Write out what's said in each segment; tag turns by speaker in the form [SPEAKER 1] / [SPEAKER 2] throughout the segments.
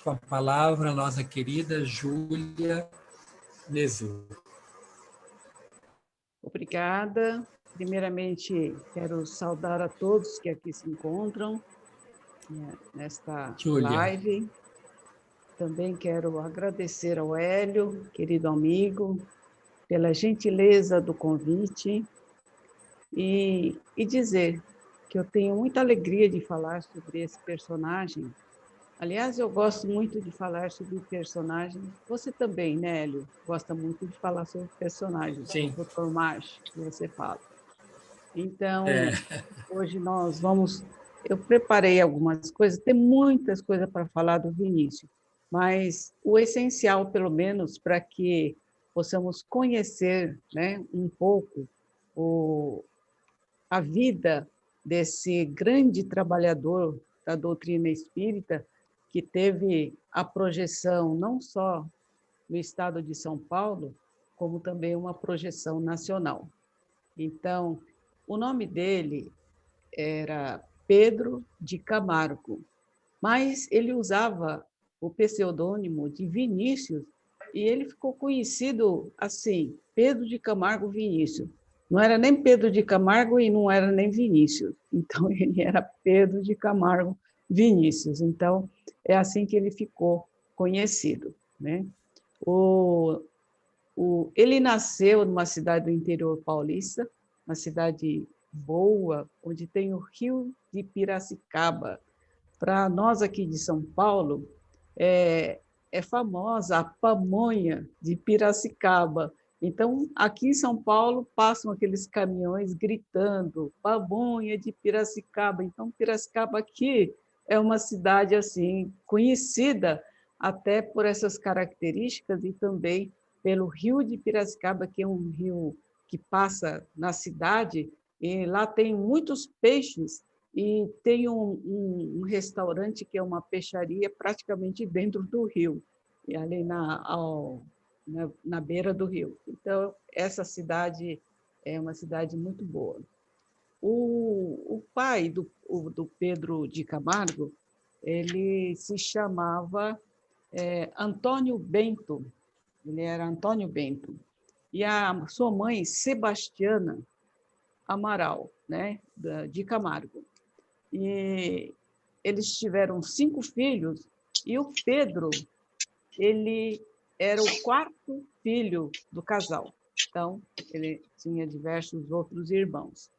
[SPEAKER 1] com a palavra a nossa querida Júlia Nezu.
[SPEAKER 2] Obrigada. Primeiramente, quero saudar a todos que aqui se encontram nesta live. Também quero agradecer ao Hélio, querido amigo, pela gentileza do convite e dizer que eu tenho muita alegria de falar sobre esse personagem. Aliás, eu gosto muito de falar sobre personagens. Você também, né, Hélio? Gosta muito de falar sobre personagens.
[SPEAKER 1] Sim.
[SPEAKER 2] Dr. March, que você fala. Então, hoje nós vamos... Eu preparei algumas coisas, tem muitas coisas para falar do Vinícius, mas o essencial, pelo menos, para que possamos conhecer, né, um pouco a vida desse grande trabalhador da doutrina espírita, que teve a projeção não só no estado de São Paulo, como também uma projeção nacional. Então, o nome dele era Pedro de Camargo, mas ele usava o pseudônimo de Vinícius e ele ficou conhecido assim, Pedro de Camargo Vinícius. Não era nem Pedro de Camargo e não era nem Vinícius. Então, ele era Pedro de Camargo Vinícius. Então, é assim que ele ficou conhecido, né? Ele nasceu numa cidade do interior paulista, uma cidade boa, onde tem o Rio de Piracicaba. Para nós aqui de São Paulo, é famosa a pamonha de Piracicaba. Então, aqui em São Paulo, passam aqueles caminhões gritando, pamonha de Piracicaba. Então, Piracicaba aqui é uma cidade assim conhecida até por essas características e também pelo Rio de Piracicaba, que é um rio que passa na cidade, e lá tem muitos peixes, e tem um restaurante que é uma peixaria praticamente dentro do rio, e ali na beira do rio. Então, essa cidade é uma cidade muito boa. O pai do Pedro de Camargo, ele se chamava Antônio Bento, ele era Antônio Bento, e a sua mãe, Sebastiana Amaral, né, de Camargo. E eles tiveram 5 filhos, e o Pedro, ele era o 4º filho do casal. Então, ele tinha diversos outros irmãos.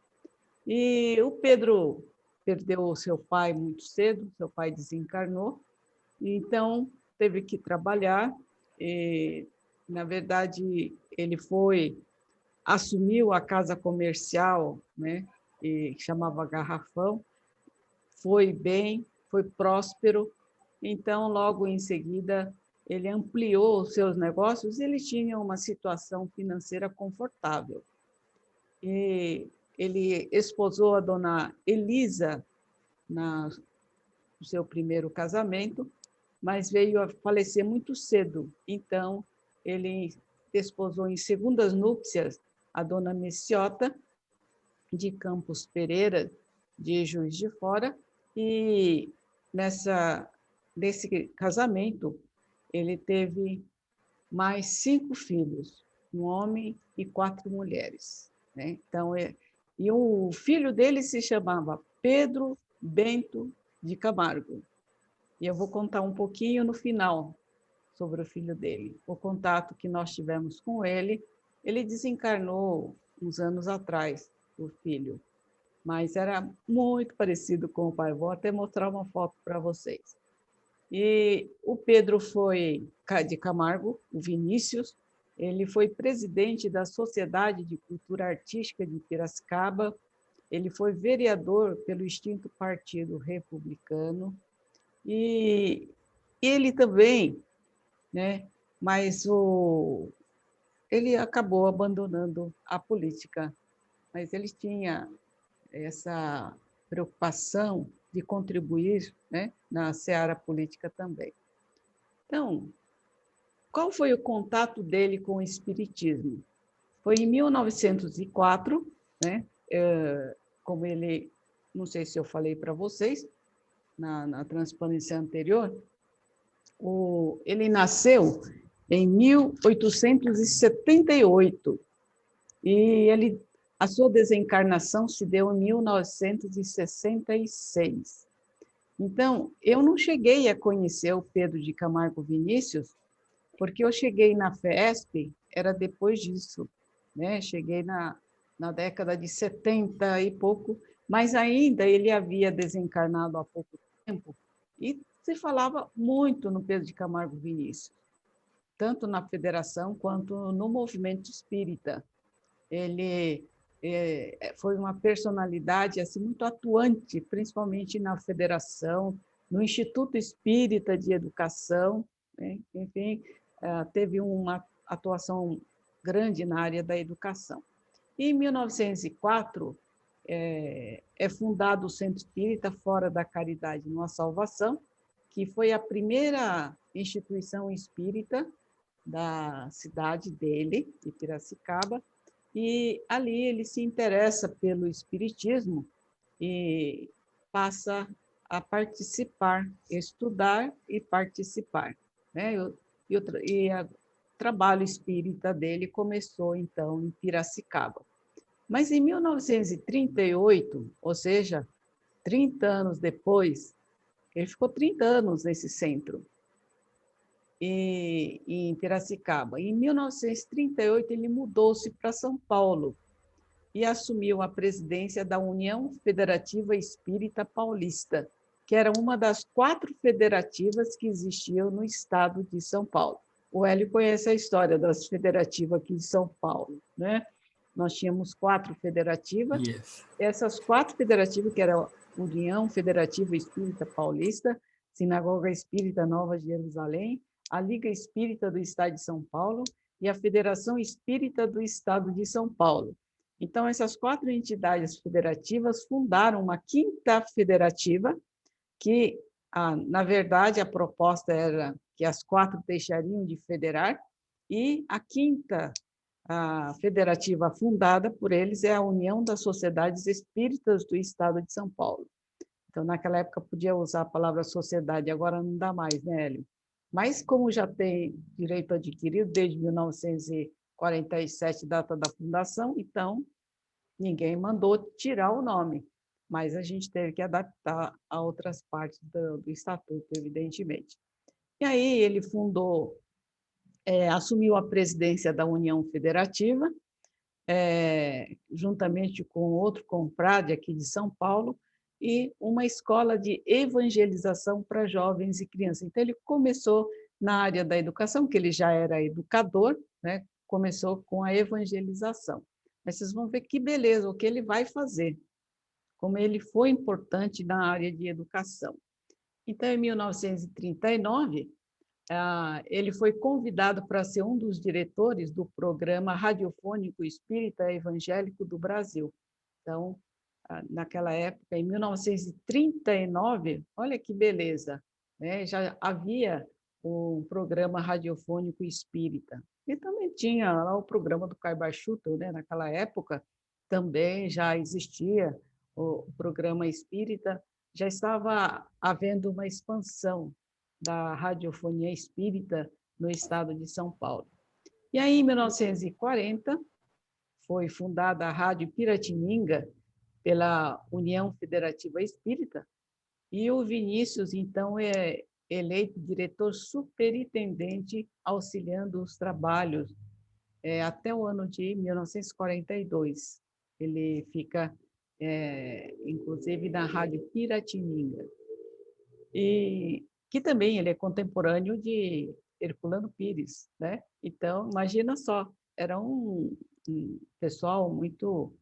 [SPEAKER 2] E o Pedro perdeu o seu pai muito cedo, seu pai desencarnou, então teve que trabalhar. E, na verdade, ele assumiu a casa comercial, né, que chamava Garrafão, foi bem, foi próspero, então, logo em seguida, ele ampliou os seus negócios e ele tinha uma situação financeira confortável. E ele esposou a dona Elisa no seu primeiro casamento, mas veio a falecer muito cedo. Então, ele desposou em segundas núpcias a dona Messiota de Campos Pereira, de Juiz de Fora, e nesse casamento ele teve mais 5 filhos, um homem e 4 mulheres, né? Então, e o filho dele se chamava Pedro Bento de Camargo. E eu vou contar um pouquinho no final sobre o filho dele. O contato que nós tivemos com ele, ele desencarnou uns anos atrás, o filho, mas era muito parecido com o pai. Vou até mostrar uma foto para vocês. E o Pedro foi de Camargo, o Vinícius, ele foi presidente da Sociedade de Cultura Artística de Piracicaba, ele foi vereador pelo extinto Partido Republicano, e ele também, né, mas ele acabou abandonando a política, mas ele tinha essa preocupação de contribuir, né, na seara política também. Então, qual foi o contato dele com o espiritismo? Foi em 1904, né, como ele, não sei se eu falei para vocês, na transparência anterior, Ele nasceu em 1878 e a sua desencarnação se deu em 1966. Então, eu não cheguei a conhecer o Pedro de Camargo Vinícius, porque eu cheguei na FESP, era depois disso, né? Cheguei na década de 70 e pouco, mas ainda ele havia desencarnado há pouco tempo, e se falava muito no Pedro de Camargo Vinícius, tanto na federação quanto no movimento espírita. Ele foi uma personalidade assim, muito atuante, principalmente na federação, no Instituto Espírita de Educação, né? Enfim, teve uma atuação grande na área da educação. E, em 1904, é fundado o Centro Espírita Fora da Caridade Numa Salvação, que foi a primeira instituição espírita da cidade dele, de Piracicaba, e ali ele se interessa pelo espiritismo e passa a participar, estudar e participar, né? O trabalho espírita dele começou, então, em Piracicaba. Mas, em 1938, ou seja, 30 anos depois, ele ficou 30 anos nesse centro, em Piracicaba. Em 1938, ele mudou-se para São Paulo e assumiu a presidência da União Federativa Espírita Paulista, que era uma das 4 federativas que existiam no estado de São Paulo. O Hélio conhece a história das federativas aqui de São Paulo, né? Nós tínhamos 4 federativas.
[SPEAKER 1] Yes.
[SPEAKER 2] Essas 4 federativas, que eram a União Federativa Espírita Paulista, Sinagoga Espírita Nova de Jerusalém, a Liga Espírita do Estado de São Paulo e a Federação Espírita do Estado de São Paulo. Então, essas 4 entidades federativas fundaram uma 5ª federativa, que, na verdade, a proposta era que as 4 deixariam de federar, e a 5ª federativa fundada por eles é a União das Sociedades Espíritas do Estado de São Paulo. Então, naquela época, podia usar a palavra sociedade, agora não dá mais, né, Hélio? Mas, como já tem direito adquirido desde 1947, data da fundação, então, ninguém mandou tirar o nome, mas a gente teve que adaptar a outras partes do estatuto, evidentemente. E aí ele assumiu a presidência da União Federativa, juntamente com outro confrade aqui de São Paulo, e uma escola de evangelização para jovens e crianças. Então, ele começou na área da educação, que ele já era educador, né? Começou com a evangelização. Mas vocês vão ver que beleza, o que ele vai fazer, como ele foi importante na área de educação. Então, em 1939, ele foi convidado para ser um dos diretores do Programa Radiofônico Espírita Evangélico do Brasil. Então, naquela época, em 1939, olha que beleza, né? Já havia um programa radiofônico espírita. E também tinha lá o programa do Caibar-Schutel, né? Naquela época também já existia o programa espírita, já estava havendo uma expansão da radiofonia espírita no estado de São Paulo. E aí, em 1940, foi fundada a Rádio Piratininga pela União Federativa Espírita, e o Vinícius, então, é eleito diretor superintendente, auxiliando os trabalhos até o ano de 1942. Ele fica, inclusive, na Rádio Piratininga. E que também ele é contemporâneo de Herculano Pires, né? Então, imagina só, era um pessoal muito...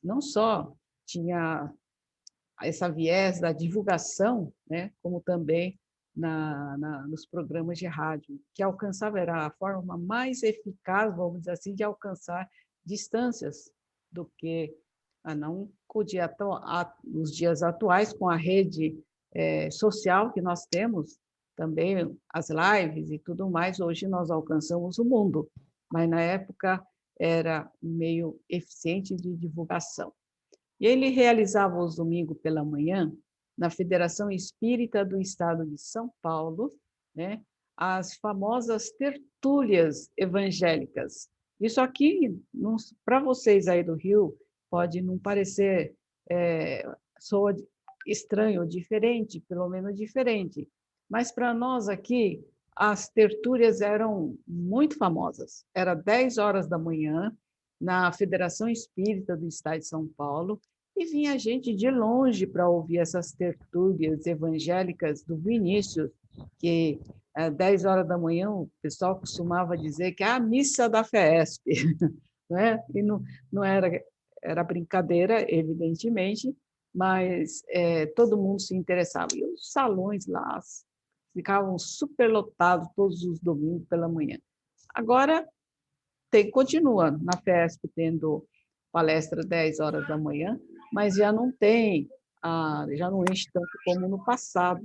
[SPEAKER 2] não só tinha essa viés da divulgação, né? Como também nos programas de rádio, que alcançava, era a forma mais eficaz, vamos dizer assim, de alcançar distâncias do que não podia, nos dias atuais, com a rede social que nós temos, também as lives e tudo mais, hoje nós alcançamos o mundo, mas na época era um meio eficiente de divulgação. E ele realizava os domingos pela manhã, na Federação Espírita do Estado de São Paulo, né, as famosas tertúlias evangélicas. Isso aqui, para vocês aí do Rio, pode não parecer, soa estranho, diferente, pelo menos diferente, mas para nós aqui, as tertúlias eram muito famosas. Era 10 horas da manhã, na Federação Espírita do Estado de São Paulo, e vinha gente de longe para ouvir essas tertúlias evangélicas do Vinícius, que às 10 horas da manhã o pessoal costumava dizer que é a missa da FESP, né? E não era brincadeira, evidentemente, mas todo mundo se interessava. E os salões lá ficavam superlotados todos os domingos pela manhã. Agora, continua na FESP tendo palestra 10 horas da manhã, mas já não tem, já não enche tanto como no passado.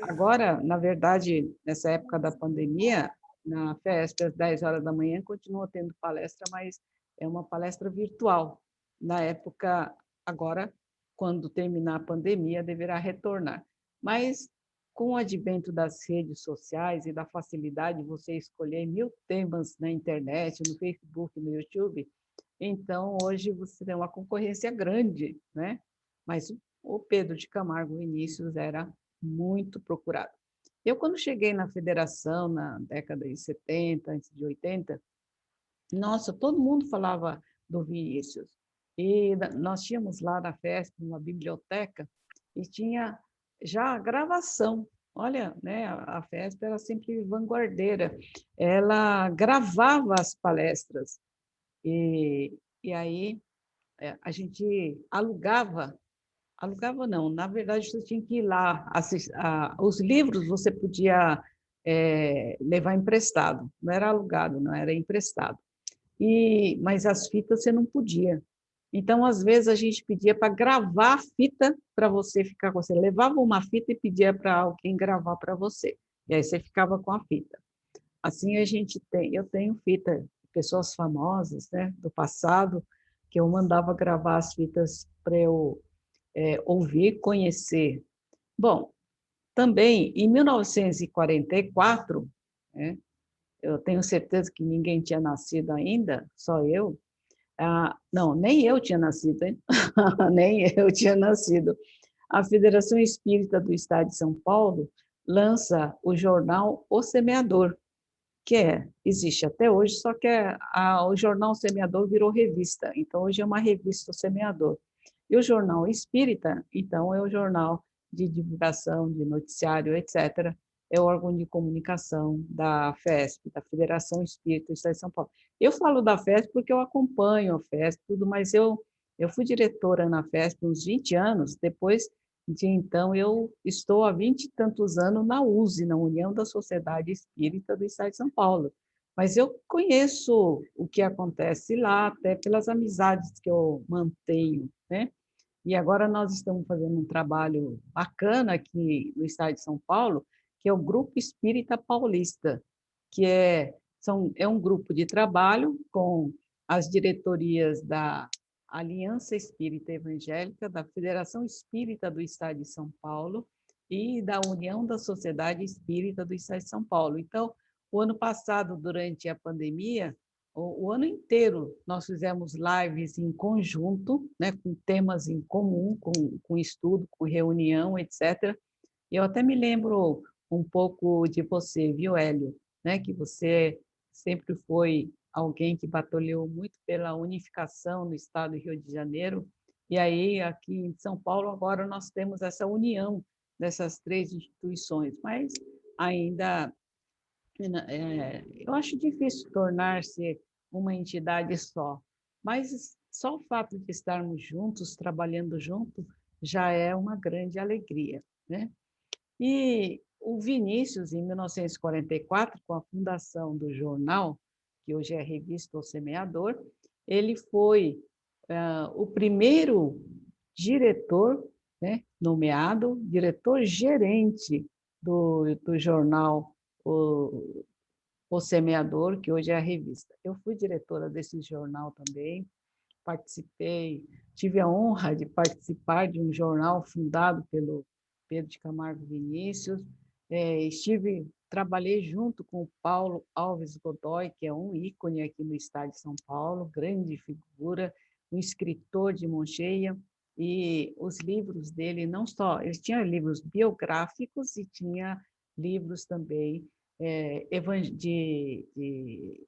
[SPEAKER 2] Agora, na verdade, nessa época da pandemia, na FESP, às 10 horas da manhã, continua tendo palestra, mas é uma palestra virtual. Na época, agora, quando terminar a pandemia, deverá retornar. Mas, com o advento das redes sociais e da facilidade de você escolher 1000 temas na internet, no Facebook, no YouTube, então, hoje você tem uma concorrência grande, né? Mas o Pedro de Camargo Vinícius era muito procurado. Eu, quando cheguei na federação, na década de 70, antes de 80, nossa, todo mundo falava do Vinícius. E nós tínhamos lá na FESP uma biblioteca e tinha já a gravação. Olha, né, a FESP era sempre vanguardeira. Ela gravava as palestras. E aí a gente alugava não, na verdade você tinha que ir lá, os livros você podia levar emprestado, não era alugado, não era emprestado. Mas as fitas você não podia. Então, às vezes, a gente pedia para gravar a fita para você ficar com você. Levava uma fita e pedia para alguém gravar para você. E aí você ficava com a fita. Assim eu tenho fita de pessoas famosas, né, do passado, que eu mandava gravar as fitas para eu ouvir, conhecer. Bom, também em 1944, né, eu tenho certeza que ninguém tinha nascido ainda, só eu. Não, nem eu tinha nascido, hein? Nem eu tinha nascido. A Federação Espírita do Estado de São Paulo lança o jornal O Semeador, que existe até hoje, só que o Jornal Semeador virou revista, então hoje é uma revista O Semeador. E o Jornal Espírita, então, é o jornal de divulgação, de noticiário, etc., é o órgão de comunicação da FESP, da Federação Espírita do Estado de São Paulo. Eu falo da FESP porque eu acompanho a FESP, tudo, mas eu fui diretora na FESP uns 20 anos, depois de então, eu estou há 20 e tantos anos na USE, na União da Sociedade Espírita do Estado de São Paulo. Mas eu conheço o que acontece lá, até pelas amizades que eu mantenho, né? E agora nós estamos fazendo um trabalho bacana aqui no Estado de São Paulo, que é o Grupo Espírita Paulista, que é um grupo de trabalho com as diretorias da Aliança Espírita Evangélica, da Federação Espírita do Estado de São Paulo e da União da Sociedade Espírita do Estado de São Paulo. Então, o ano passado, durante a pandemia, o ano inteiro nós fizemos lives em conjunto, né, com temas em comum, com estudo, com reunião, etc. Eu até me lembro um pouco de você, viu, Hélio? Né, que você sempre foi alguém que batalhou muito pela unificação no estado do Rio de Janeiro, e aí aqui em São Paulo agora nós temos essa união dessas três instituições, mas ainda eu acho difícil tornar-se uma entidade só, mas só o fato de estarmos juntos, trabalhando juntos, já é uma grande alegria, né? E o Vinícius, em 1944, com a fundação do jornal, que hoje é a revista O Semeador, ele foi o primeiro diretor, né, nomeado diretor-gerente do jornal o Semeador, que hoje é a revista. Eu fui diretora desse jornal também, participei tive a honra de participar de um jornal fundado pelo Pedro de Camargo Vinícius. Trabalhei junto com o Paulo Alves Godoy, que é um ícone aqui no estado de São Paulo, grande figura, um escritor de mão cheia, e os livros dele, não só, ele tinha livros biográficos e tinha livros também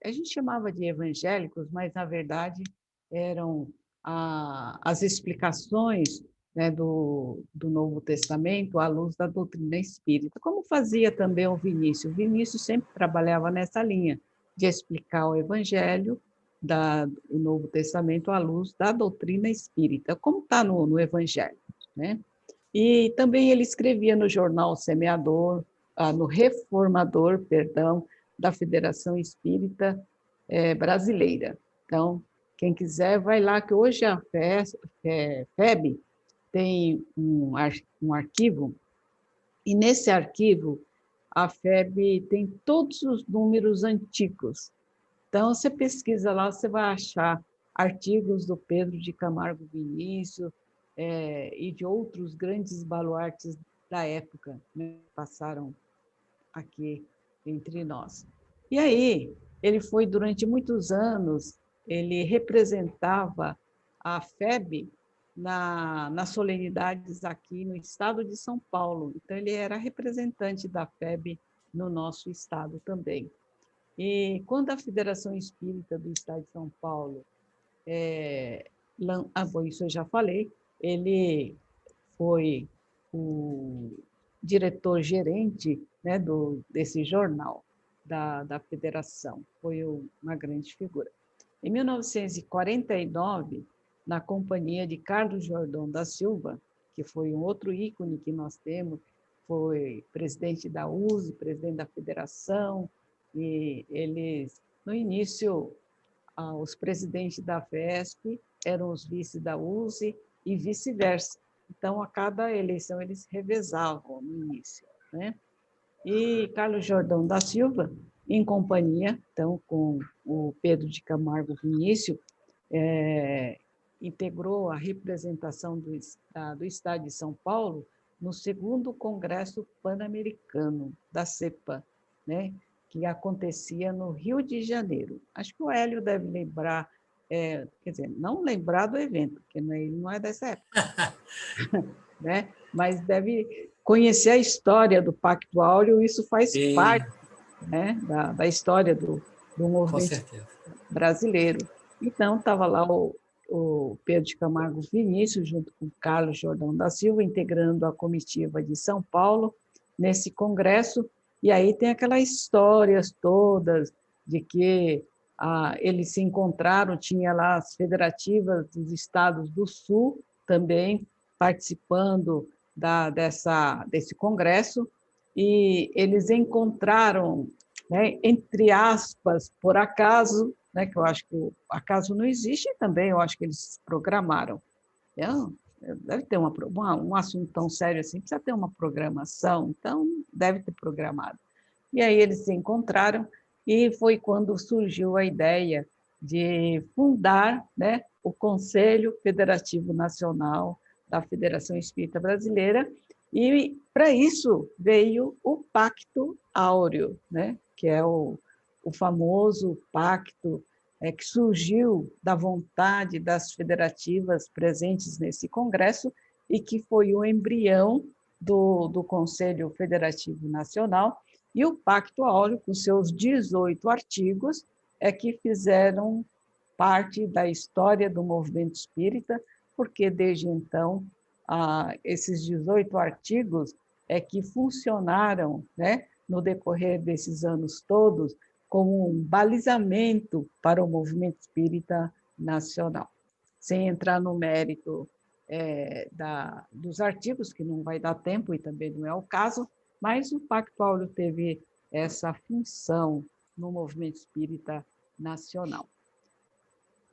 [SPEAKER 2] a gente chamava de evangélicos, mas, na verdade, eram as explicações, né, do Novo Testamento à luz da doutrina espírita, como fazia também o Vinícius. O Vinícius sempre trabalhava nessa linha de explicar o Evangelho, o Novo Testamento à luz da doutrina espírita, como está no Evangelho, né? E também ele escrevia no jornal Semeador, no Reformador, perdão, da Federação Espírita Brasileira. Então, quem quiser, vai lá, que hoje a FEB tem um arquivo, e nesse arquivo a FEB tem todos os números antigos. Então, você pesquisa lá, você vai achar artigos do Pedro de Camargo Vinícius e de outros grandes baluartes da época, né, que passaram aqui entre nós. E aí, ele foi, durante muitos anos, ele representava a FEB nas solenidades aqui no estado de São Paulo. Então, ele era representante da FEB no nosso estado também. E quando a Federação Espírita do Estado de São Paulo, isso eu já falei, ele foi o diretor-gerente, né, desse jornal da Federação, foi uma grande figura. Em 1949, na companhia de Carlos Jordão da Silva, que foi um outro ícone que nós temos, foi presidente da USE, presidente da Federação, e eles, no início, os presidentes da FESP eram os vices da USE e vice-versa. Então, a cada eleição, eles revezavam no início, né? E Carlos Jordão da Silva, em companhia, então, com o Pedro de Camargo Vinícius, integrou a representação do Estado de São Paulo no 2º Congresso Pan-Americano da CEPA, né, que acontecia no Rio de Janeiro. Acho que o Hélio deve lembrar, quer dizer, não lembrar do evento, porque ele não é dessa época, né, mas deve conhecer a história do Pacto Áureo, isso faz parte, né, da história do movimento brasileiro. Então, estava lá o Pedro de Camargo Vinícius, junto com Carlos Jordão da Silva, integrando a comitiva de São Paulo, nesse congresso, e aí tem aquelas histórias todas de que eles se encontraram, tinha lá as federativas dos estados do Sul também participando desse congresso, e eles encontraram, né, entre aspas, por acaso, né, que eu acho que o acaso não existe também, eu acho que eles programaram. Deve ter um assunto tão sério assim, precisa ter uma programação, então deve ter programado. E aí eles se encontraram, e foi quando surgiu a ideia de fundar, né, o Conselho Federativo Nacional da Federação Espírita Brasileira, e para isso veio o Pacto Áureo, né, que é o famoso pacto que surgiu da vontade das federativas presentes nesse congresso e que foi o embrião do Conselho Federativo Nacional, e o Pacto Áureo, com seus 18 artigos, que fizeram parte da história do movimento espírita, porque desde então esses 18 artigos que funcionaram, né, no decorrer desses anos todos, como um balizamento para o movimento espírita nacional. Sem entrar no mérito dos artigos, que não vai dar tempo e também não é o caso, mas o Pacto Áureo teve essa função no movimento espírita nacional.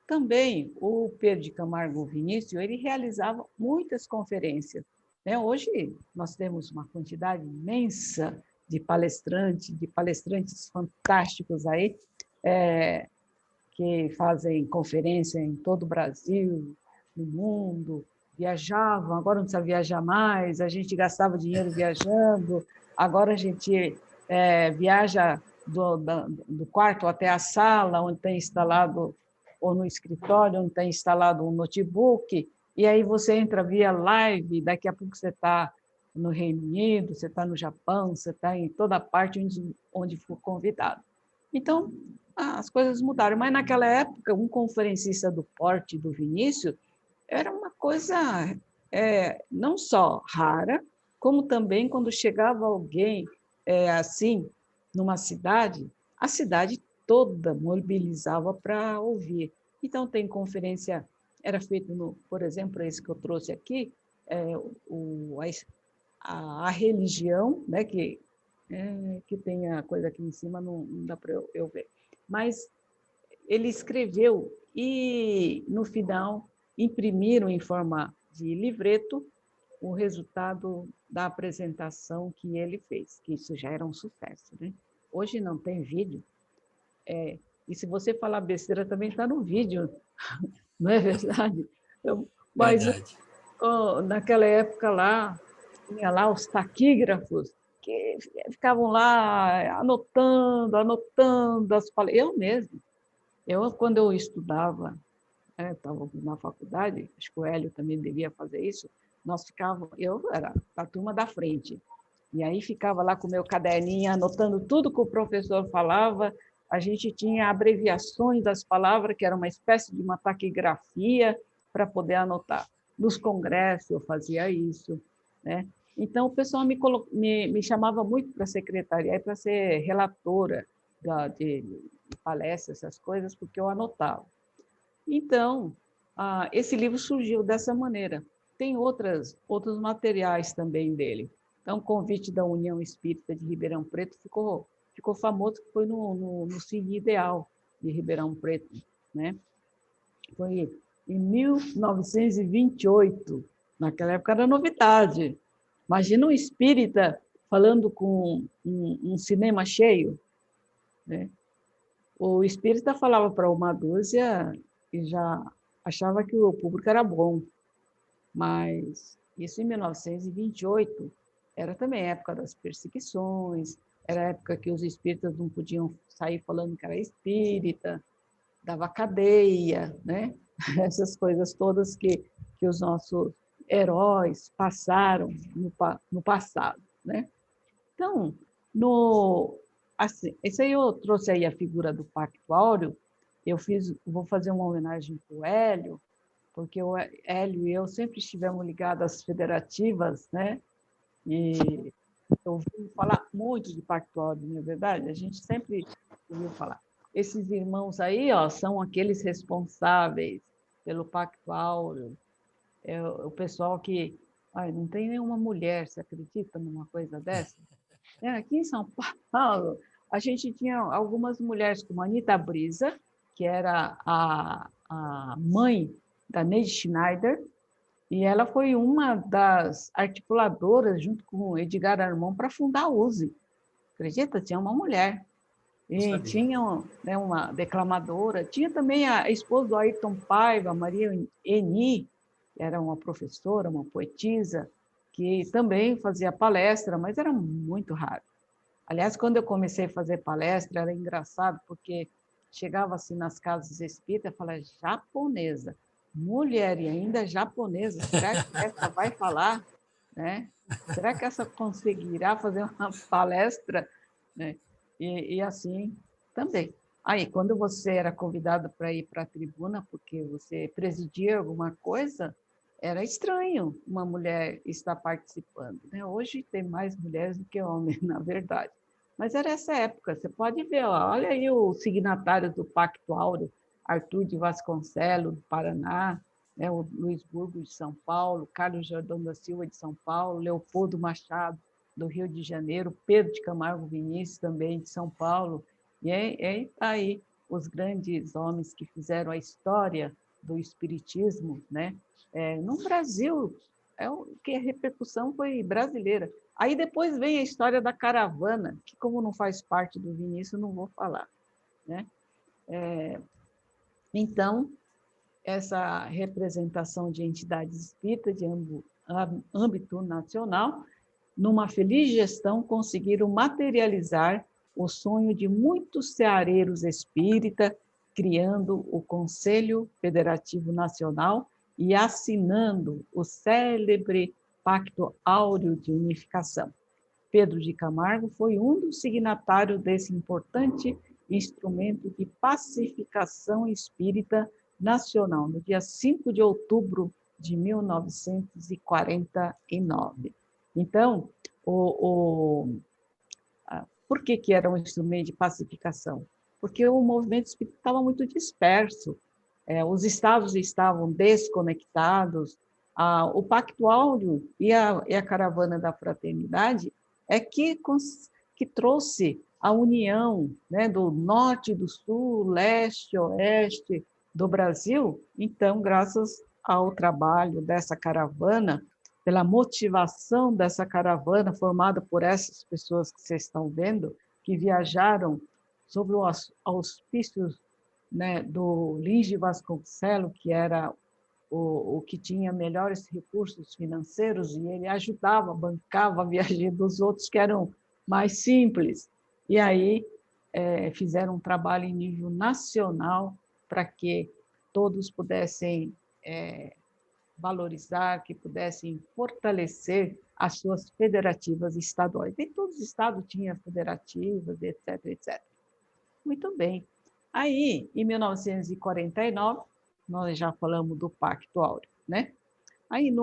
[SPEAKER 2] Também o Pedro de Camargo Vinícius, ele realizava muitas conferências, né? Hoje nós temos uma quantidade imensa de palestrantes fantásticos aí, que fazem conferência em todo o Brasil, no mundo, viajavam, agora não precisa viajar mais, a gente gastava dinheiro viajando, agora a gente viaja do quarto até a sala, onde tem instalado, ou no escritório, onde tem instalado um notebook, e aí você entra via live, daqui a pouco você está no Reino Unido, você está no Japão, você está em toda parte onde for convidado. Então, as coisas mudaram, mas naquela época, um conferencista do porte do Vinícius era uma coisa não só rara, como também quando chegava alguém assim, numa cidade, a cidade toda mobilizava para ouvir. Então, tem conferência, era feito, por exemplo, esse que eu trouxe aqui, a religião, né, que tem a coisa aqui em cima, não dá para eu ver. Mas ele escreveu e, no final, imprimiram em forma de livreto o resultado da apresentação que ele fez, que isso já era um sucesso, né? Hoje não tem vídeo, e se você falar besteira também está no vídeo, não é verdade? Mas
[SPEAKER 1] Verdade.
[SPEAKER 2] naquela época lá, tinha lá os taquígrafos, que ficavam lá anotando as palavras. Eu mesmo, quando eu estudava, estava na faculdade, acho que o Hélio também devia fazer isso, nós ficávamos, eu era a turma da frente, e aí ficava lá com o meu caderninho, anotando tudo que o professor falava, a gente tinha abreviações das palavras, que era uma espécie de uma taquigrafia, para poder anotar. Nos congressos eu fazia isso, né? Então, o pessoal me chamava muito para a secretaria, para ser relatora de palestras, essas coisas, porque eu anotava. Então, esse livro surgiu dessa maneira. Tem outros materiais também dele. Então, o convite da União Espírita de Ribeirão Preto ficou famoso, que foi no Cine Ideal de Ribeirão Preto, né? Foi em 1928. Naquela época era novidade. Imagina um espírita falando com um cinema cheio, né? O espírita falava para uma dúzia e já achava que o público era bom, mas isso em 1928 era também a época das perseguições, era a época que os espíritas não podiam sair falando que era espírita, dava cadeia, né? Essas coisas todas que os nossos heróis passaram no passado, né? Então, assim, esse aí eu trouxe aí a figura do Pacto Áureo, vou fazer uma homenagem para o Hélio, porque o Hélio e eu sempre estivemos ligados às federativas, né? E eu ouvi falar muito de Pacto Áureo, não é verdade? A gente sempre ouviu falar. Esses irmãos aí, ó, são aqueles responsáveis pelo Pacto Áureo, o pessoal que... Ai, não tem nenhuma mulher, você acredita numa coisa dessa? Aqui em São Paulo, a gente tinha algumas mulheres, como a Anita Brisa, que era a mãe da Neide Schneider, e ela foi uma das articuladoras, junto com o Edgar Armand, para fundar a USE. Acredita? Tinha uma mulher. E tinha, né, uma declamadora. Tinha também a esposa do Ayrton Paiva, Maria Eni, que era uma professora, uma poetisa, que também fazia palestra, mas era muito raro. Aliás, quando eu comecei a fazer palestra, era engraçado, porque chegava assim nas casas espíritas e falava, japonesa, mulher e ainda japonesa, será que essa vai falar? Né? Será que essa conseguirá fazer uma palestra? Né? E assim também. Aí, quando você era convidado para ir para a tribuna, porque você presidia alguma coisa, era estranho uma mulher estar participando. Né? Hoje tem mais mulheres do que homens, na verdade. Mas era essa época, você pode ver, ó, olha aí os signatários do Pacto Áureo, Arthur de Vasconcelos, do Paraná, né, o Luiz Burgo, de São Paulo, Carlos Jordão da Silva, de São Paulo, Leopoldo Machado, do Rio de Janeiro, Pedro de Camargo Vinícius, também de São Paulo, e aí os grandes homens que fizeram a história do espiritismo, né? No Brasil, que a repercussão foi brasileira. Aí depois vem a história da caravana, que como não faz parte do Vinícius, não vou falar, né? Então, essa representação de entidades espíritas de âmbito nacional, numa feliz gestão, conseguiram materializar o sonho de muitos ceareiros espíritas, criando o Conselho Federativo Nacional e assinando o célebre Pacto Áureo de Unificação. Pedro de Camargo foi um dos signatários desse importante instrumento de pacificação espírita nacional, no dia 5 de outubro de 1949. Então, por que era um instrumento de pacificação? Porque o movimento espírita estava muito disperso, os estados estavam desconectados, o Pacto Áureo e a Caravana da Fraternidade que trouxe a união, né, do norte, do sul, leste, oeste do Brasil. Então, graças ao trabalho dessa caravana, pela motivação dessa caravana formada por essas pessoas que vocês estão vendo, que viajaram sob os auspícios, né, do Lins de Vasconcelos, que era o que tinha melhores recursos financeiros, e ele ajudava, bancava a viagem dos outros que eram mais simples. E aí fizeram um trabalho em nível nacional para que todos pudessem valorizar, que pudessem fortalecer as suas federativas estaduais. E todos os estados tinham federativas, etc, etc. Muito bem. Aí, em 1949, nós já falamos do Pacto Áureo, né? Aí,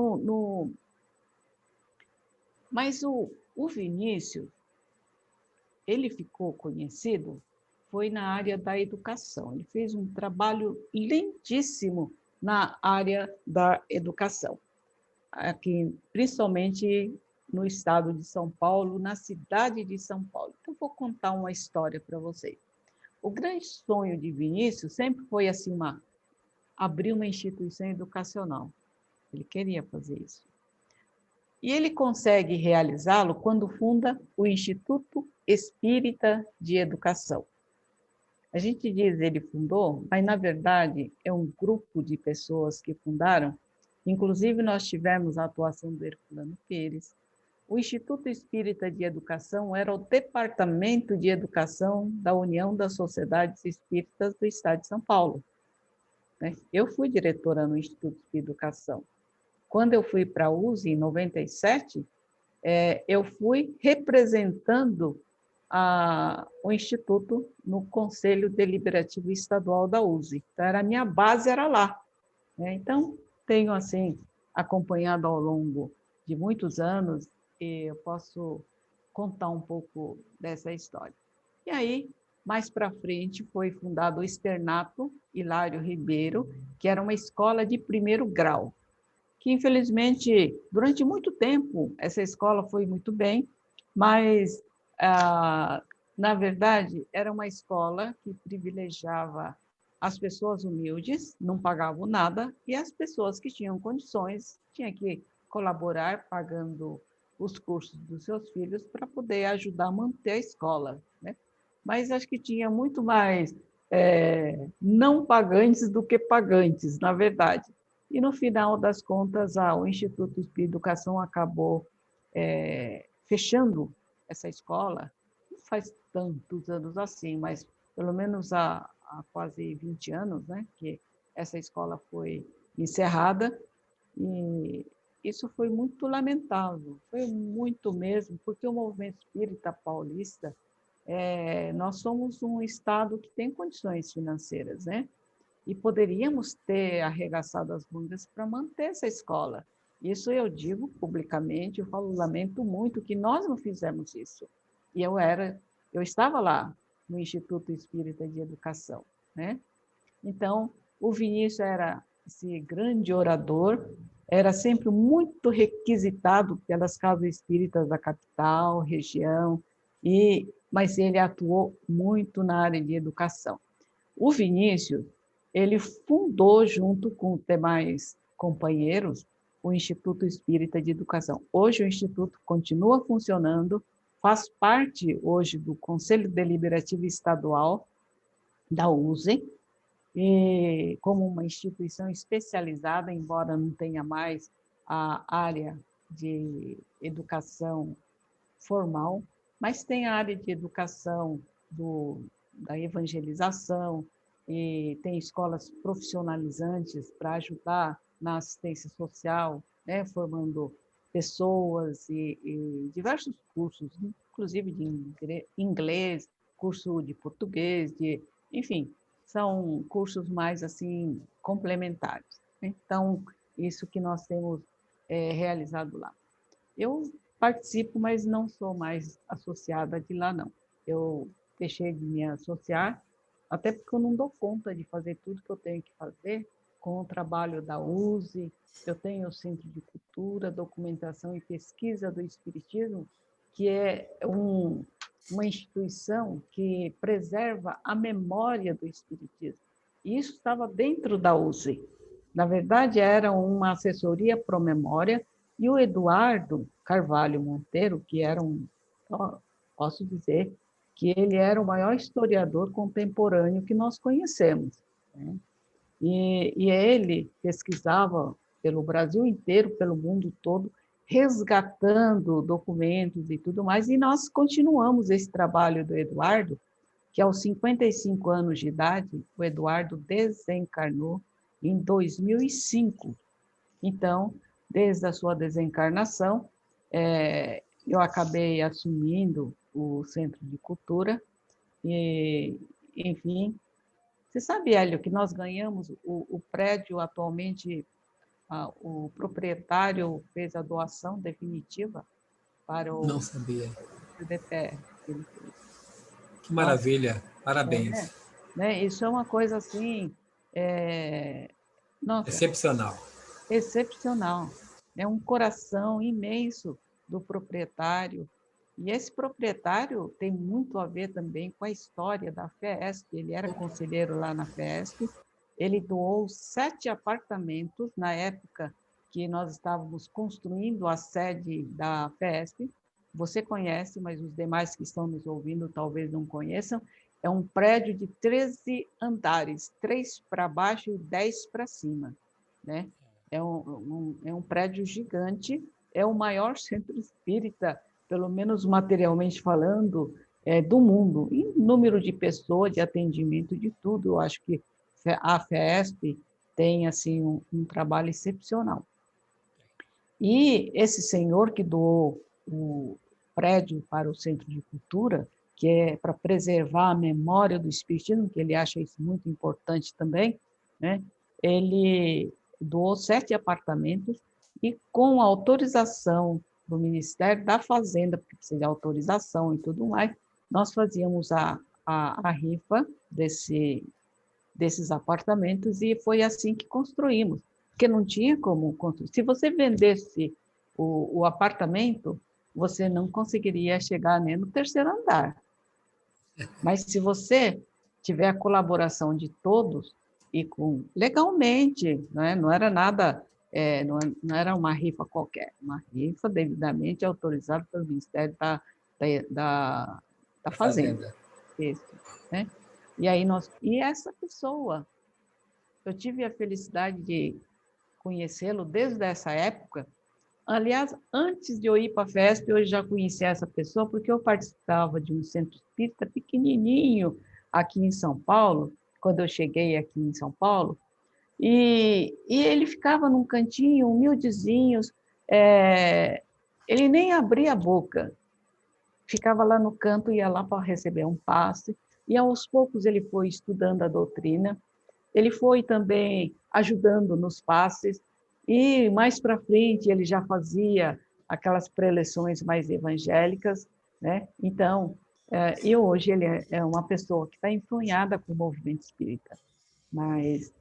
[SPEAKER 2] mas o Vinícius, ele ficou conhecido, foi na área da educação. Ele fez um trabalho lindíssimo na área da educação, aqui, principalmente no estado de São Paulo, na cidade de São Paulo. Então, vou contar uma história para vocês. O grande sonho de Vinícius sempre foi assim, abrir uma instituição educacional. Ele queria fazer isso. E ele consegue realizá-lo quando funda o Instituto Espírita de Educação. A gente diz ele fundou, mas, na verdade, é um grupo de pessoas que fundaram. Inclusive, nós tivemos a atuação do Herculano Pires. O Instituto Espírita de Educação era o Departamento de Educação da União das Sociedades Espíritas do Estado de São Paulo. Eu fui diretora no Instituto de Educação. Quando eu fui para a USE, em 97, eu fui representando o Instituto no Conselho Deliberativo Estadual da USE. Então, a minha base era lá. Então, tenho, assim, acompanhado ao longo de muitos anos, e eu posso contar um pouco dessa história. E aí, mais para frente, foi fundado o Externato Hilário Ribeiro, que era uma escola de primeiro grau, que, infelizmente, durante muito tempo, essa escola foi muito bem, mas, na verdade, era uma escola que privilegiava as pessoas humildes, não pagavam nada, e as pessoas que tinham condições tinham que colaborar pagando os cursos dos seus filhos para poder ajudar a manter a escola, né? Mas acho que tinha muito mais não pagantes do que pagantes, na verdade. E, no final das contas, o Instituto de Educação acabou fechando essa escola. Não faz tantos anos assim, mas pelo menos há quase 20 anos, né, que essa escola foi encerrada. E isso foi muito lamentável, foi muito mesmo, porque o movimento espírita paulista, nós somos um estado que tem condições financeiras, né? E poderíamos ter arregaçado as mangas para manter essa escola. Isso eu digo publicamente, eu falo, lamento muito que nós não fizemos isso. E eu estava lá no Instituto Espírita de Educação, né? Então, o Vinícius era esse grande orador, era sempre muito requisitado pelas casas espíritas da capital, região, mas ele atuou muito na área de educação. O Vinícius, ele fundou, junto com os demais companheiros, o Instituto Espírita de Educação. Hoje o Instituto continua funcionando, faz parte hoje do Conselho Deliberativo Estadual da USE, e como uma instituição especializada, embora não tenha mais a área de educação formal, mas tem a área de educação da evangelização, e tem escolas profissionalizantes para ajudar na assistência social, né, formando pessoas e diversos cursos, inclusive de inglês, curso de português, enfim, são cursos mais assim complementares. Então, isso que nós temos realizado lá. Eu participo, mas não sou mais associada de lá, não. Eu deixei de me associar, até porque eu não dou conta de fazer tudo que eu tenho que fazer com o trabalho da USE. Eu tenho o Centro de Cultura, Documentação e Pesquisa do Espiritismo, que é uma instituição que preserva a memória do Espiritismo. E isso estava dentro da USE. Na verdade, era uma assessoria pro memória, e o Eduardo Carvalho Monteiro, que era posso dizer que ele era o maior historiador contemporâneo que nós conhecemos, né? E ele pesquisava pelo Brasil inteiro, pelo mundo todo, resgatando documentos e tudo mais, e nós continuamos esse trabalho do Eduardo, que aos 55 anos de idade, o Eduardo desencarnou em 2005. Então, desde a sua desencarnação, eu acabei assumindo o Centro de Cultura, e, enfim, você sabe, Hélio, que nós ganhamos o prédio atualmente, o proprietário fez a doação definitiva para
[SPEAKER 1] Não
[SPEAKER 2] o
[SPEAKER 1] sabia.
[SPEAKER 2] CDPR. Ele fez.
[SPEAKER 1] Que
[SPEAKER 2] Então,
[SPEAKER 1] maravilha. Parabéns.
[SPEAKER 2] né, isso é uma coisa assim, nossa,
[SPEAKER 1] Excepcional.
[SPEAKER 2] excepcional. É um coração imenso do proprietário. E esse proprietário tem muito a ver também com a história da FESP. Ele era conselheiro lá na FESP. Ele doou 7 apartamentos na época que nós estávamos construindo a sede da FESP. Você conhece, mas os demais que estão nos ouvindo talvez não conheçam. É um prédio de 13 andares, 3 para baixo e 10 para cima, né? É um prédio gigante, é o maior centro espírita, pelo menos materialmente falando, do mundo. Em número de pessoas, de atendimento, de tudo, eu acho que a FESP tem assim, um trabalho excepcional. E esse senhor que doou o prédio para o Centro de Cultura, que é para preservar a memória do Espiritismo, que ele acha isso muito importante também, né? Ele doou 7 apartamentos e com a autorização do Ministério da Fazenda, porque precisa de autorização e tudo mais, nós fazíamos a rifa desses apartamentos e foi assim que construímos, porque não tinha como construir. Se você vendesse o apartamento, você não conseguiria chegar nem no 3º andar. Mas se você tiver a colaboração de todos e com legalmente, não era nada, não era uma rifa qualquer, uma rifa devidamente autorizada pelo Ministério da Fazenda. Isso, né? E aí e essa pessoa, eu tive a felicidade de conhecê-lo desde essa época. Aliás, antes de eu ir para a FESP, eu já conhecia essa pessoa, porque eu participava de um centro espírita pequenininho aqui em São Paulo, quando eu cheguei aqui em São Paulo, e ele ficava num cantinho, humildezinho, ele nem abria a boca, ficava lá no canto, ia lá para receber um passe, e aos poucos ele foi estudando a doutrina, ele foi também ajudando nos passes, e mais para frente ele já fazia aquelas preleções mais evangélicas, né? Então, e hoje ele é uma pessoa que está empunhada com o movimento espírita, mas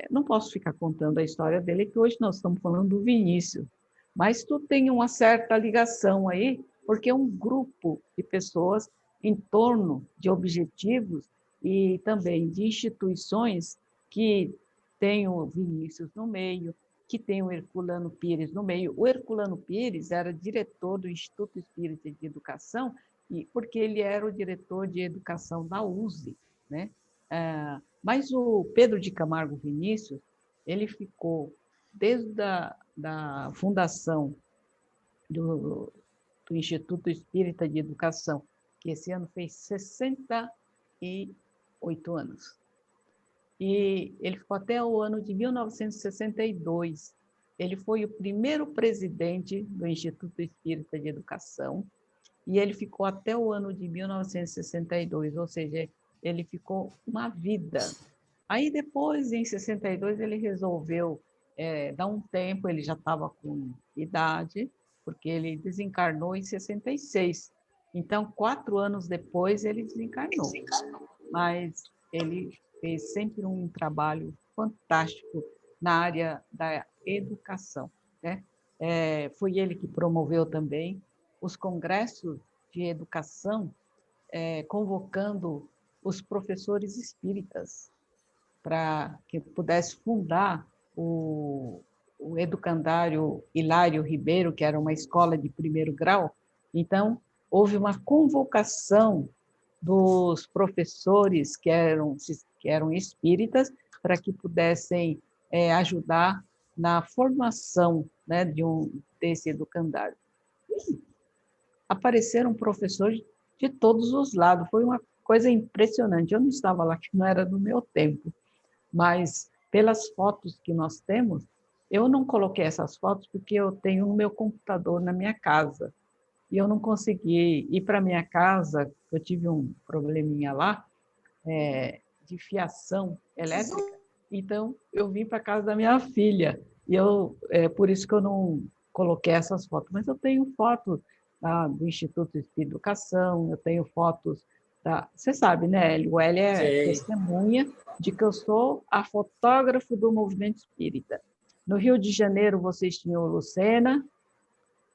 [SPEAKER 2] não posso ficar contando a história dele, que hoje nós estamos falando do Vinícius, mas tu tem uma certa ligação aí, porque é um grupo de pessoas em torno de objetivos e também de instituições que tem o Vinícius no meio, que tem o Herculano Pires no meio. O Herculano Pires era diretor do Instituto Espírita de Educação, porque ele era o diretor de educação da USE, né? Mas o Pedro de Camargo Vinícius, ele ficou, desde da fundação do Instituto Espírita de Educação, que esse ano fez 68 anos. E ele ficou até o ano de 1962. Ele foi o primeiro presidente do Instituto Espírita de Educação, e ele ficou até o ano de 1962, ou seja, ele ficou uma vida. Aí depois, em 62, ele resolveu dar um tempo, ele já estava com idade, porque ele desencarnou em 66. Então, 4 anos depois, ele desencarnou. Mas ele fez sempre um trabalho fantástico na área da educação, né? Foi ele que promoveu também os congressos de educação, convocando os professores espíritas para que pudesse fundar o educandário Hilário Ribeiro, que era uma escola de primeiro grau. Então, houve uma convocação dos professores que eram espíritas para que pudessem ajudar na formação, né, desse educandário. E apareceram professores de todos os lados, foi uma coisa impressionante. Eu não estava lá, que não era do meu tempo, mas pelas fotos que nós temos, eu não coloquei essas fotos porque eu tenho o meu computador na minha casa, e eu não consegui ir para minha casa, eu tive um probleminha lá, de fiação elétrica, então eu vim para a casa da minha filha, e por isso que eu não coloquei essas fotos, mas eu tenho fotos do Instituto de Educação, eu tenho fotos você sabe, né, Hélio? O Hélio é testemunha de que eu sou a fotógrafa do movimento espírita. No Rio de Janeiro, vocês tinham o Lucena.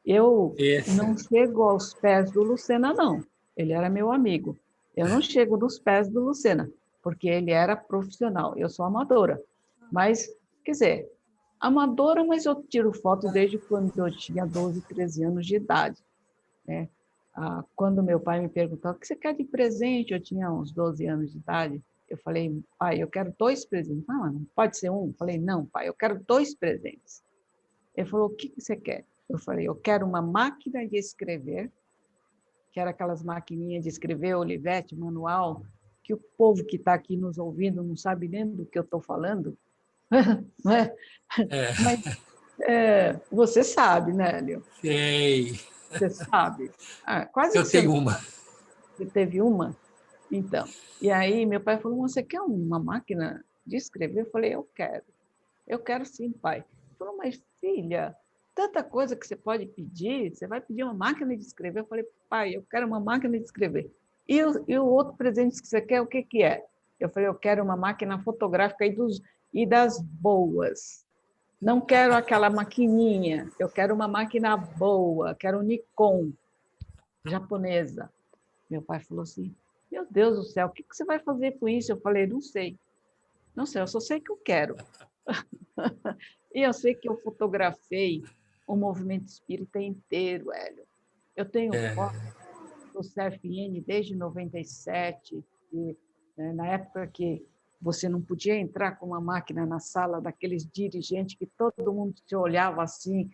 [SPEAKER 2] Eu não chego aos pés do Lucena, não. Ele era meu amigo. Eu não chego nos pés do Lucena, porque ele era profissional. Eu sou amadora. Mas, quer dizer, amadora, mas eu tiro foto desde quando eu tinha 12, 13 anos de idade, né? Quando meu pai me perguntou, o que você quer de presente? Eu tinha uns 12 anos de idade. Eu falei, pai, eu quero 2 presentes. Não pode ser um? Eu falei, não, pai, eu quero 2 presentes. Ele falou, o que você quer? Eu falei, eu quero uma máquina de escrever, que era aquelas maquininhas de escrever, Olivetti, manual, que o povo que está aqui nos ouvindo não sabe nem do que eu estou falando. Não é? Mas você sabe, né, Hélio?
[SPEAKER 1] Sei.
[SPEAKER 2] Você sabe. Quase
[SPEAKER 1] Eu
[SPEAKER 2] que você
[SPEAKER 1] tenho
[SPEAKER 2] não
[SPEAKER 1] uma.
[SPEAKER 2] sabe. Você teve uma? Então. E aí meu pai falou, você quer uma máquina de escrever? Eu falei, eu quero. Eu quero sim, pai. Ele falou, mas filha, tanta coisa que você pode pedir, você vai pedir uma máquina de escrever? Eu falei, pai, eu quero uma máquina de escrever. E o outro presente que você quer, o que é? Eu falei, eu quero uma máquina fotográfica e das boas. Não quero aquela maquininha, eu quero uma máquina boa, quero Nikon, japonesa. Meu pai falou assim, meu Deus do céu, o que você vai fazer com isso? Eu falei, não sei. Não sei, eu só sei que eu quero. E eu sei que eu fotografei o movimento espírita inteiro, Hélio. Eu tenho foto do CFN desde 97, e, na época que você não podia entrar com uma máquina na sala daqueles dirigentes que todo mundo te olhava assim,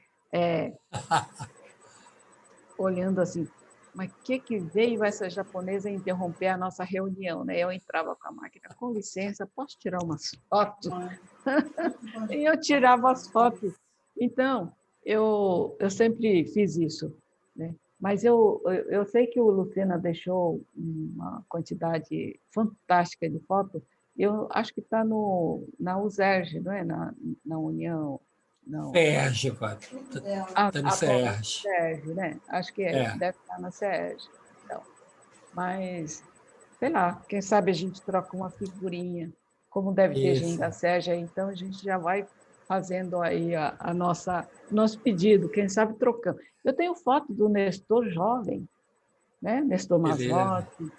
[SPEAKER 2] olhando assim, mas que veio essa japonesa interromper a nossa reunião, né? Eu entrava com a máquina, com licença, posso tirar umas fotos? E eu tirava as fotos. Então, eu sempre fiz isso, né? Mas eu sei que o Lucena deixou uma quantidade fantástica de fotos. Eu acho que está na USERJ, não é? Na União. Não.
[SPEAKER 1] SERJ, pai. Está no
[SPEAKER 2] Atualmente
[SPEAKER 1] SERJ.
[SPEAKER 2] SERJ, né? Acho que deve estar na SERJ. Então, mas, sei lá, quem sabe a gente troca uma figurinha, como deve ter gente
[SPEAKER 1] Isso.
[SPEAKER 2] da SERJ, então a gente já vai fazendo aí nosso pedido, quem sabe trocando. Eu tenho foto do Nestor jovem, né? Nestor
[SPEAKER 1] Beleza.
[SPEAKER 2] Mazzotti,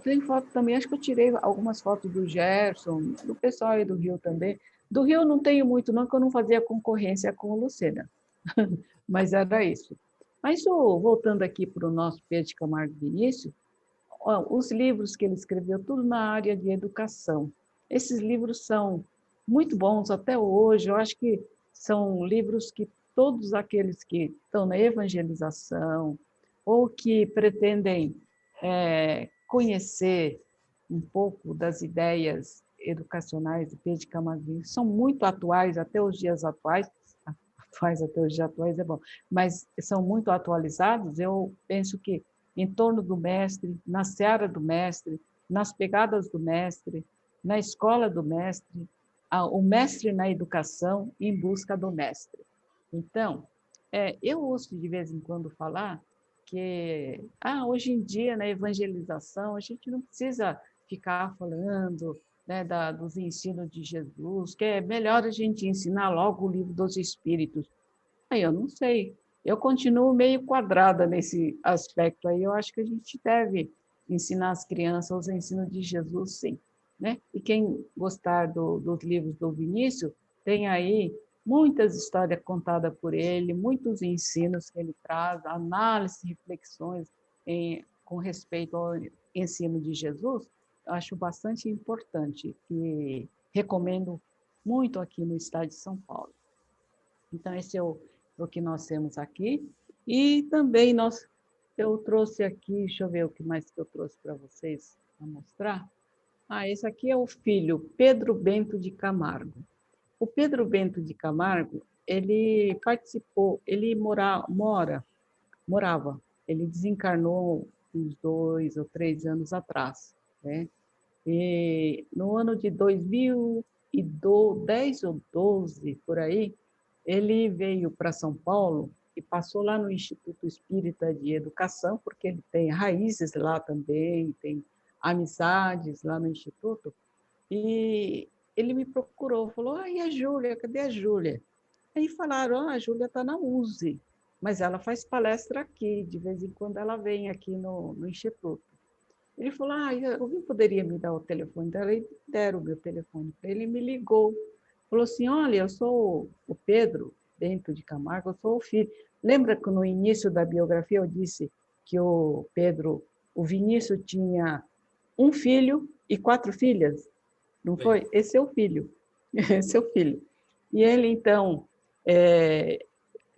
[SPEAKER 2] tem foto também, acho que eu tirei algumas fotos do Gerson, do pessoal aí do Rio também. Do Rio eu não tenho muito, não, porque eu não fazia concorrência com o Lucena, mas era isso. Mas voltando aqui para o nosso Pedro de Camargo Vinícius, Ó, os livros que ele escreveu, tudo na área de educação. Esses livros são muito bons até hoje. Eu acho que são livros que todos aqueles que estão na evangelização ou que pretendem conhecer um pouco das ideias educacionais de Pedro de Camargo são muito atuais até os dias atuais. Atuais até os dias atuais é bom, mas são muito atualizados. Eu penso que em torno do mestre, na seara do mestre, nas pegadas do mestre, na escola do mestre, o mestre na educação em busca do mestre. Então, eu ouço de vez em quando falar que hoje em dia, na evangelização, a gente não precisa ficar falando, né, dos ensinos de Jesus, que é melhor a gente ensinar logo o livro dos Espíritos. Aí eu não sei, eu continuo meio quadrada nesse aspecto aí, eu acho que a gente deve ensinar as crianças os ensinos de Jesus, sim. Né? E quem gostar dos livros do Vinícius, tem aí muitas histórias contadas por ele, muitos ensinos que ele traz, análises, reflexões com respeito ao ensino de Jesus, eu acho bastante importante e recomendo muito aqui no estado de São Paulo. Então, esse é o que nós temos aqui. E também eu trouxe aqui, deixa eu ver o que mais que eu trouxe para vocês para mostrar. Esse aqui é o filho, Pedro Bento de Camargo. O Pedro Bento de Camargo, ele participou, ele morava, ele desencarnou uns 2 ou 3 anos atrás, né? E no ano de 2010 ou 12, por aí, ele veio para São Paulo e passou lá no Instituto Espírita de Educação, porque ele tem raízes lá também, tem amizades lá no Instituto, e ele me procurou, falou, e a Júlia, cadê a Júlia? Aí falaram, a Júlia está na USE, mas ela faz palestra aqui, de vez em quando ela vem aqui no Instituto. Ele falou, alguém poderia me dar o telefone dela? E deram o meu telefone para ele, me ligou. Falou assim, olha, eu sou o Pedro Bento de Camargo, eu sou o filho. Lembra que no início da biografia eu disse que o Vinícius tinha um filho e 4 filhas? Não foi? Esse é o filho. Esse é o filho. E ele, então,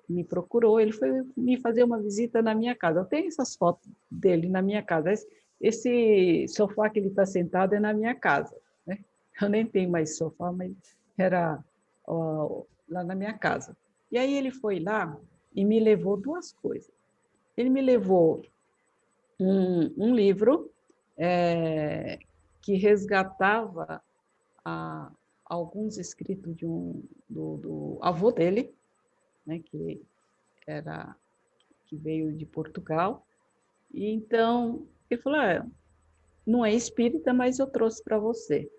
[SPEAKER 2] me procurou, ele foi me fazer uma visita na minha casa. Eu tenho essas fotos dele na minha casa. Esse sofá que ele está sentado é na minha casa. Né? Eu nem tenho mais sofá, mas era lá na minha casa. E aí ele foi lá e me levou 2 coisas. Ele me levou um livro que resgatava alguns escritos do avô dele, né, que veio de Portugal. E então ele falou, não é espírita, mas eu trouxe para você.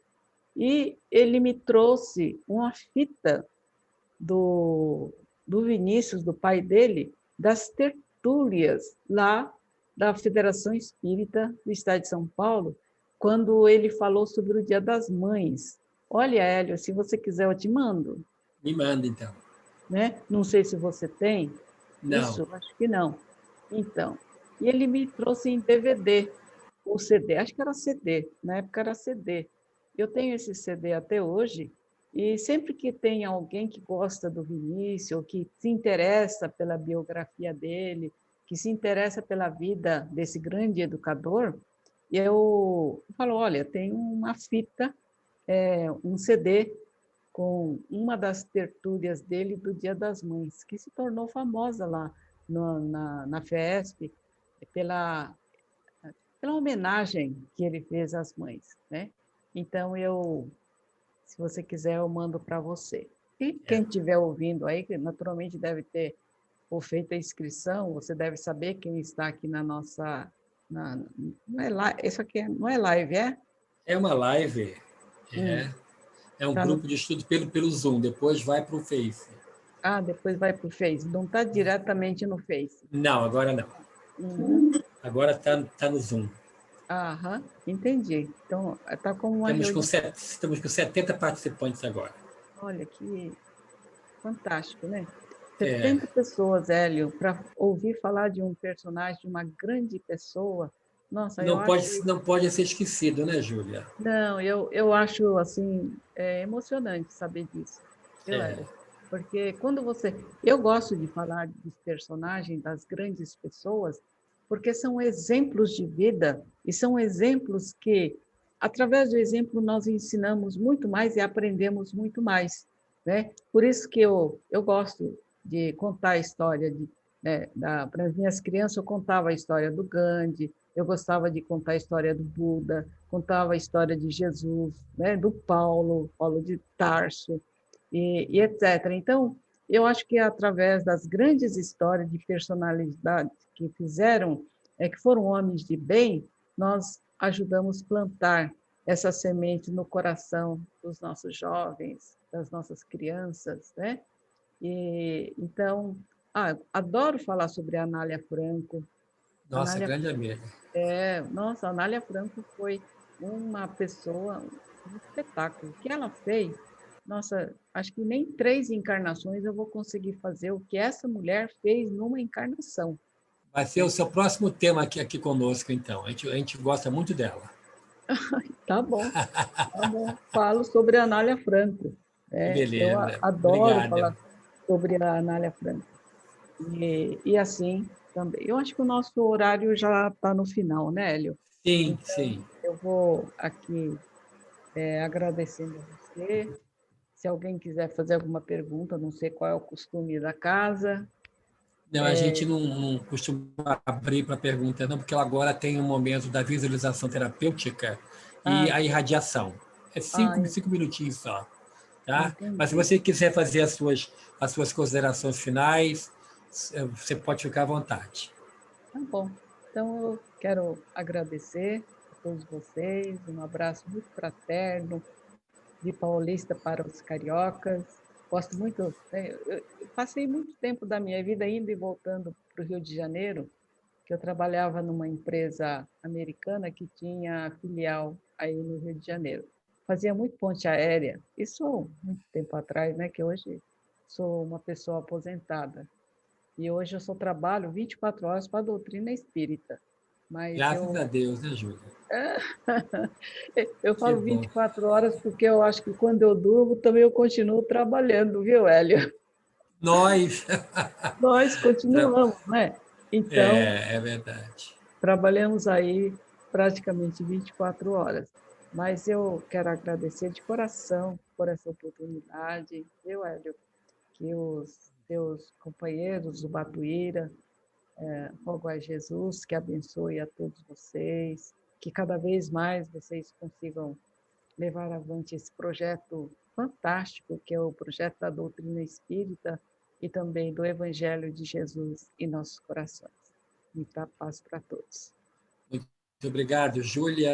[SPEAKER 2] E ele me trouxe uma fita do Vinícius, do pai dele, das tertúlias lá da Federação Espírita do Estado de São Paulo, quando ele falou sobre o Dia das Mães. Olha, Hélio, se você quiser, eu te mando.
[SPEAKER 1] Me manda, então.
[SPEAKER 2] Né? Não sei se você tem.
[SPEAKER 1] Não.
[SPEAKER 2] Isso, acho que não. Então, e ele me trouxe em DVD, ou CD, acho que era CD, na época era CD. Eu tenho esse CD até hoje, e sempre que tem alguém que gosta do Vinícius, ou que se interessa pela biografia dele, que se interessa pela vida desse grande educador, eu falo, olha, tem uma fita, um CD com uma das tertúlias dele do Dia das Mães, que se tornou famosa lá na FESP, pela homenagem que ele fez às mães, né? Então, se você quiser, eu mando para você. E quem estiver ouvindo aí, que naturalmente deve ter feito a inscrição, você deve saber quem está aqui na nossa... não é live, isso aqui não é live, é?
[SPEAKER 1] É uma live, é um
[SPEAKER 2] Tá
[SPEAKER 1] grupo de estudo pelo Zoom, depois vai para o Face.
[SPEAKER 2] Depois vai para o Face, não está diretamente no Face.
[SPEAKER 1] Não, agora não.
[SPEAKER 2] Uhum.
[SPEAKER 1] Agora está no Zoom.
[SPEAKER 2] Entendi. Então, está como uma reunião.
[SPEAKER 1] Estamos com 70 participantes agora.
[SPEAKER 2] Olha, que fantástico, né? 70 pessoas, Hélio, para ouvir falar de um personagem, de uma grande pessoa, Nossa, eu acho...
[SPEAKER 1] Não pode ser esquecido, né, Júlia?
[SPEAKER 2] Não, eu acho, assim, emocionante saber disso, viu,
[SPEAKER 1] É.
[SPEAKER 2] Hélio? Porque quando você... Eu gosto de falar dos personagens, das grandes pessoas, porque são exemplos de vida e são exemplos que, através do exemplo, nós ensinamos muito mais e aprendemos muito mais, né? Por isso que eu gosto de contar a história para as minhas crianças, eu contava a história do Gandhi, eu gostava de contar a história do Buda, contava a história de Jesus, né, do Paulo de Tarso, e etc. Então, eu acho que através das grandes histórias de personalidades que fizeram, que foram homens de bem, nós ajudamos a plantar essa semente no coração dos nossos jovens, das nossas crianças, né? E então, adoro falar sobre a Anália Franco.
[SPEAKER 1] Nossa,
[SPEAKER 2] Anália
[SPEAKER 1] grande amiga.
[SPEAKER 2] Nossa, a Anália Franco foi uma pessoa, um espetáculo. O que ela fez, nossa, acho que nem 3 encarnações eu vou conseguir fazer o que essa mulher fez numa encarnação.
[SPEAKER 1] Vai ser o seu próximo tema aqui conosco, então. A gente gosta muito dela.
[SPEAKER 2] Tá bom, tá bom. Falo sobre a Anália Franco. Eu
[SPEAKER 1] Beleza.
[SPEAKER 2] adoro
[SPEAKER 1] Obrigada.
[SPEAKER 2] falar sobre a Anália Franco. E assim também. Eu acho que o nosso horário já está no final, né, Hélio?
[SPEAKER 1] Sim,
[SPEAKER 2] Então,
[SPEAKER 1] sim.
[SPEAKER 2] eu vou aqui agradecendo a você. Se alguém quiser fazer alguma pergunta, não sei qual é o costume da casa.
[SPEAKER 1] Não, a gente não costuma abrir para pergunta, não, porque ela agora tem um momento da visualização terapêutica e
[SPEAKER 2] Ah,
[SPEAKER 1] a irradiação. É
[SPEAKER 2] ah,
[SPEAKER 1] cinco minutinhos só, tá? Mas se
[SPEAKER 2] entendi.
[SPEAKER 1] você quiser fazer as suas considerações finais, você pode ficar à vontade.
[SPEAKER 2] Tá bom. Então, eu quero agradecer a todos vocês, um abraço muito fraterno, de paulista para os cariocas. Gosto muito, né, eu passei muito tempo da minha vida indo e voltando para o Rio de Janeiro, que eu trabalhava numa empresa americana que tinha filial aí no Rio de Janeiro. Fazia muito ponte aérea, isso muito tempo atrás, né, que hoje sou uma pessoa aposentada. E hoje eu só trabalho 24 horas para a doutrina espírita. Mas
[SPEAKER 1] Graças a Deus, né, Júlia?
[SPEAKER 2] eu
[SPEAKER 1] Que
[SPEAKER 2] falo
[SPEAKER 1] bom.
[SPEAKER 2] 24 horas porque eu acho que quando eu durmo também eu continuo trabalhando, viu, Hélio?
[SPEAKER 1] Nós.
[SPEAKER 2] Nós continuamos, né? Então,
[SPEAKER 1] É verdade.
[SPEAKER 2] trabalhamos aí praticamente 24 horas. Mas eu quero agradecer de coração por essa oportunidade, viu, Hélio? Que os teus companheiros do Batuíra, rogo a Jesus que abençoe a todos vocês, que cada vez mais vocês consigam levar avante esse projeto fantástico, que é o projeto da doutrina espírita e também do Evangelho de Jesus em nossos corações. Muita paz para todos.
[SPEAKER 1] Muito obrigado, Júlia.